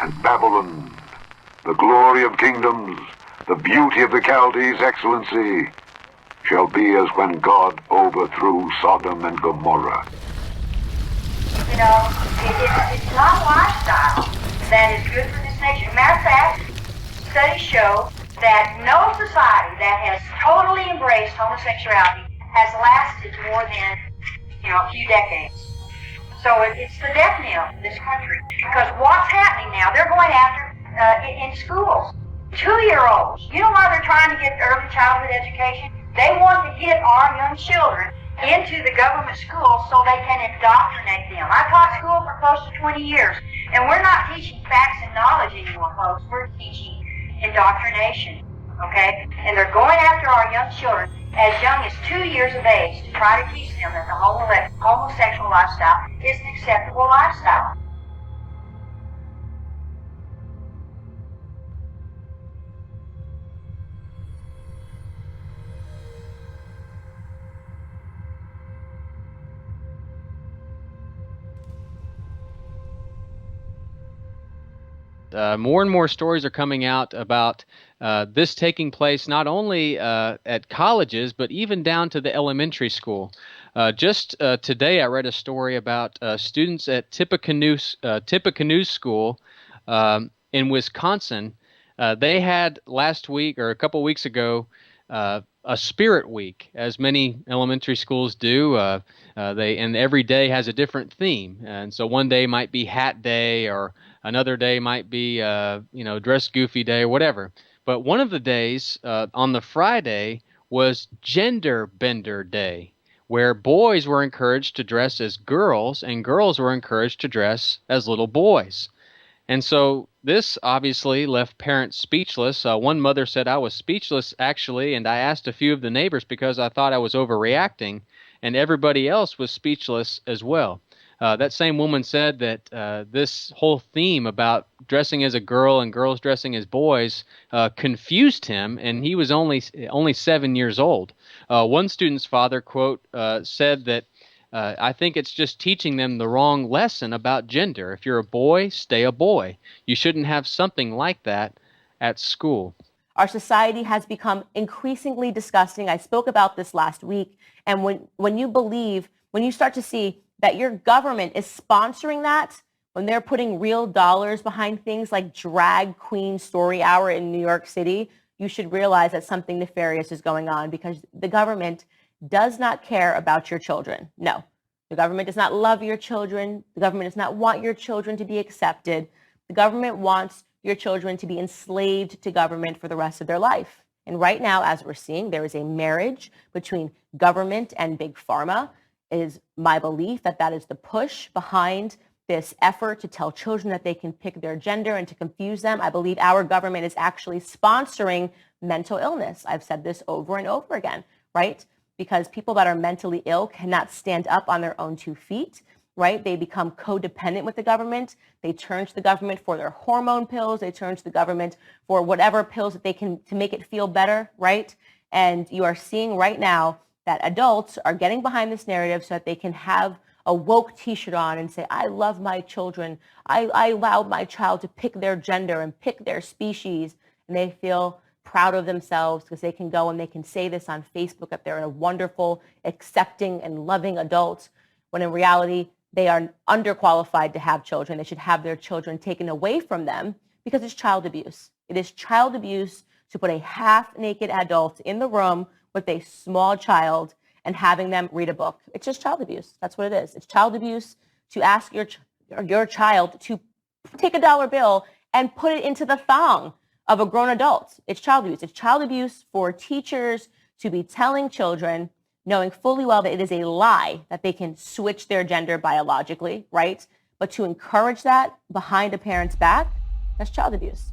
and Babylon, the glory of kingdoms, the beauty of the Chaldees' excellency, shall be as when God overthrew Sodom and Gomorrah. You know, it's not lifestyle that is good for this nation. Matter of fact, studies show that no society that has totally embraced homosexuality has lasted more than, a few decades. So it's the death knell in this country. Because what's happening now, they're going after, in schools, 2-year-olds. You know why they're trying to get early childhood education? They want to get our young children into the government schools so they can indoctrinate them. I taught school for close to 20 years, and we're not teaching facts and knowledge anymore, folks. We're teaching indoctrination, okay? And they're going after our young children as young as 2 years of age to try to teach them that the homosexual lifestyle is an acceptable lifestyle. More and more stories are coming out about this taking place not only at colleges, but even down to the elementary school. Just today, I read a story about students at Tippecanoe School in Wisconsin. They had last week or a couple weeks ago a spirit week, as many elementary schools do. And every day has a different theme, and so one day might be Hat Day, or another day might be Dress Goofy Day, or whatever. But one of the days on the Friday was Gender Bender Day, where boys were encouraged to dress as girls and girls were encouraged to dress as little boys. And so this obviously left parents speechless. One mother said, "I was speechless, actually, and I asked a few of the neighbors because I thought I was overreacting, and everybody else was speechless as well." That same woman said that this whole theme about dressing as a girl and girls dressing as boys confused him, and he was only 7 years old. One student's father, quote, said that, "I think it's just teaching them the wrong lesson about gender. If you're a boy, stay a boy. You shouldn't have something like that at school." Our society has become increasingly disgusting. I spoke about this last week. And when you start to see that your government is sponsoring that, when they're putting real dollars behind things like Drag Queen Story Hour in New York City, you should realize that something nefarious is going on, because the government does not care about your children. No, the government does not love your children. The government does not want your children to be accepted. The government wants your children to be enslaved to government for the rest of their life. And right now, as we're seeing, there is a marriage between government and big pharma. It is my belief that that is the push behind this effort to tell children that they can pick their gender and to confuse them. I believe our government is actually sponsoring mental illness. I've said this over and over again, right? Because people that are mentally ill cannot stand up on their own 2 feet, right? They become codependent with the government. They turn to the government for their hormone pills. They turn to the government for whatever pills that they can to make it feel better, right? And you are seeing right now that adults are getting behind this narrative so that they can have a woke t-shirt on and say, "I love my children. I allowed my child to pick their gender and pick their species." And they feel proud of themselves because they can go and they can say this on Facebook that they're a wonderful, accepting, and loving adult, when in reality, they are underqualified to have children. They should have their children taken away from them because it's child abuse. It is child abuse to put a half-naked adult in the room with a small child and having them read a book. It's just child abuse. That's what it is. It's child abuse to ask your child to take a dollar bill and put it into the thong of a grown adult. It's child abuse. It's child abuse for teachers to be telling children, knowing fully well that it is a lie that they can switch their gender biologically, right? But to encourage that behind a parent's back, that's child abuse.